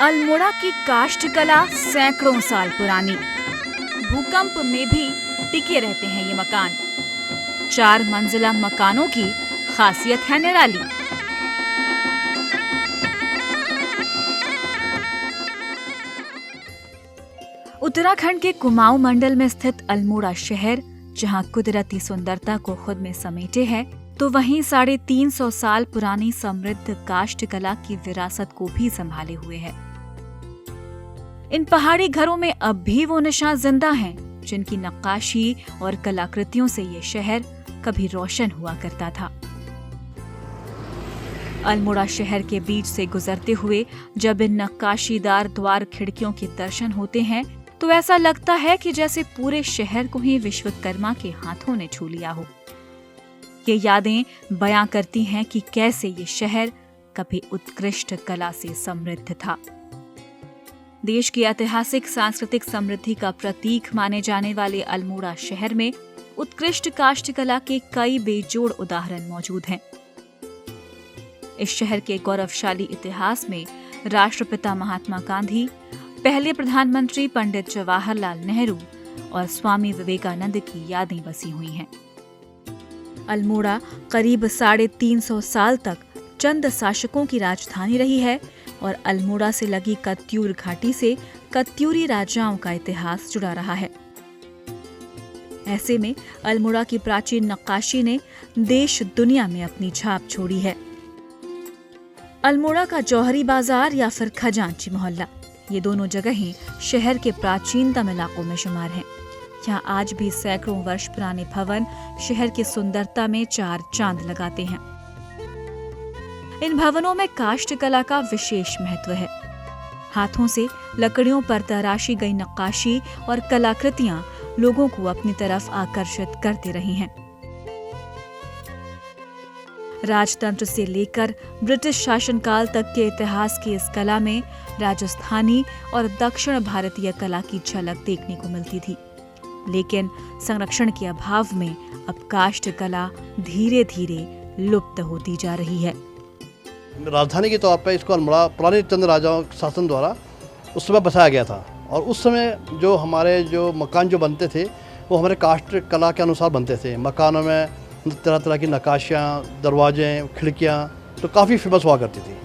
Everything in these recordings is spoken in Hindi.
अल्मोड़ा की काष्ठ कला सैकड़ों साल पुरानी, भूकंप में भी टिके रहते हैं ये मकान। 4 मंजिला मकानों की खासियत है निराली। उत्तराखंड के कुमाऊं मंडल में स्थित अल्मोड़ा शहर जहां कुदरती सुंदरता को खुद में समेटे है, तो वहीं 350 साल पुरानी समृद्ध काष्ठ कला की विरासत को भी संभाले हुए है। इन पहाड़ी घरों में अब भी वो निशान जिंदा हैं, जिनकी नक्काशी और कलाकृतियों से ये शहर कभी रोशन हुआ करता था। अल्मोड़ा शहर के बीच से गुजरते हुए जब इन नक्काशीदार द्वार खिड़कियों के दर्शन होते हैं, तो ऐसा लगता है कि जैसे पूरे शहर को ही विश्वकर्मा के हाथों ने छू लिया हो। ये यादें बयां करती हैं कि कैसे ये शहर कभी उत्कृष्ट कला से समृद्ध था। देश की ऐतिहासिक सांस्कृतिक समृद्धि का प्रतीक माने जाने वाले अल्मोड़ा शहर में उत्कृष्ट काष्ठ कला के कई बेजोड़ उदाहरण मौजूद हैं। इस शहर के गौरवशाली इतिहास में राष्ट्रपिता महात्मा गांधी, पहले प्रधानमंत्री पंडित जवाहरलाल नेहरू और स्वामी विवेकानंद की यादें बसी हुई हैं। अल्मोड़ा करीब 350 साल तक चंद शासकों की राजधानी रही है और अल्मोड़ा से लगी कत्यूर घाटी से कत्यूरी राजाओं का इतिहास जुड़ा रहा है। ऐसे में अल्मोड़ा की प्राचीन नक्काशी ने देश दुनिया में अपनी छाप छोड़ी है। अल्मोड़ा का जौहरी बाजार या फिर खजांची मोहल्ला, ये दोनों जगहें शहर के प्राचीनतम इलाकों में शुमार हैं। यहाँ आज भी सैकड़ों वर्ष पुराने भवन शहर की सुंदरता में 4 चांद लगाते हैं। इन भवनों में काष्ठ कला का विशेष महत्व है। हाथों से लकड़ियों पर तराशी गई नक्काशी और कलाकृतियां लोगों को अपनी तरफ आकर्षित करते रही हैं। राजतंत्र से लेकर ब्रिटिश शासनकाल तक के इतिहास की इस कला में राजस्थानी और दक्षिण भारतीय कला की झलक देखने को मिलती थी, लेकिन संरक्षण के अभाव में अब काष्ठ कला धीरे धीरे लुप्त होती जा रही है। राजधानी के तौर पर इसको अल्मोड़ा पुराने चंद राजाओं के शासन द्वारा उस समय बसाया गया था और उस समय जो हमारे मकान बनते थे वो हमारे काष्ठ कला के अनुसार बनते थे। मकानों में तरह तरह की नक्काशियाँ, दरवाजे, खिड़कियाँ तो काफ़ी फेमस हुआ करती थी।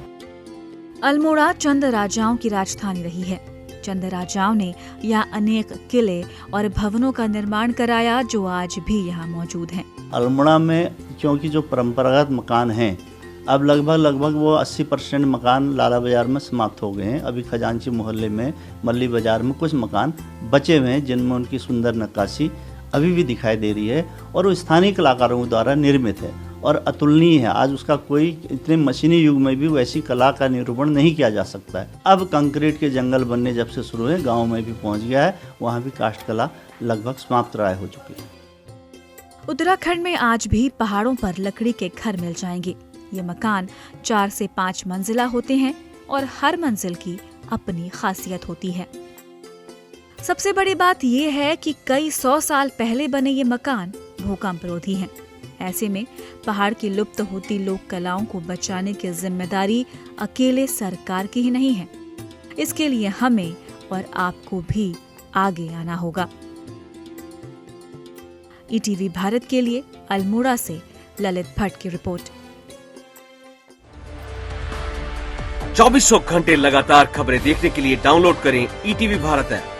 अल्मोड़ा चंद राजाओं की राजधानी रही है। चंद राजाओं ने यहाँ अनेक किले और भवनों का निर्माण कराया जो आज भी यहाँ मौजूद हैं। अल्मोड़ा में क्योंकि जो परंपरागत मकान हैं, अब लगभग वो 80% मकान लाला बाजार में समाप्त हो गए हैं। अभी खजांची मोहल्ले में, मल्ली बाजार में कुछ मकान बचे हुए हैं जिनमें उनकी सुंदर नक्काशी अभी भी दिखाई दे रही है और वो स्थानीय कलाकारों द्वारा निर्मित है और अतुलनीय है। आज उसका कोई इतने मशीनी युग में भी वैसी कला का निरूपण नहीं किया जा सकता है। अब कंक्रीट के जंगल बनने जब से शुरू हुए, गाँव में भी पहुँच गया है, वहाँ भी काष्ठ कला लगभग समाप्त राय हो चुकी है। उत्तराखंड में आज भी पहाड़ों पर लकड़ी के घर मिल जाएंगे। ये मकान 4 से 5 मंजिला होते हैं और हर मंजिल की अपनी खासियत होती है। सबसे बड़ी बात यह है कि कई 100 साल पहले बने ये मकान भूकंप रोधी हैं। ऐसे में पहाड़ की लुप्त होती लोक कलाओं को बचाने की जिम्मेदारी अकेले सरकार की ही नहीं है। इसके लिए हमें और आपको भी आगे आना होगा। ईटीवी भारत के लिए अल्मोड़ा से ललित भट्ट की रिपोर्ट। 2400 घंटे लगातार खबरें देखने के लिए डाउनलोड करें ईटीवी भारत ऐप।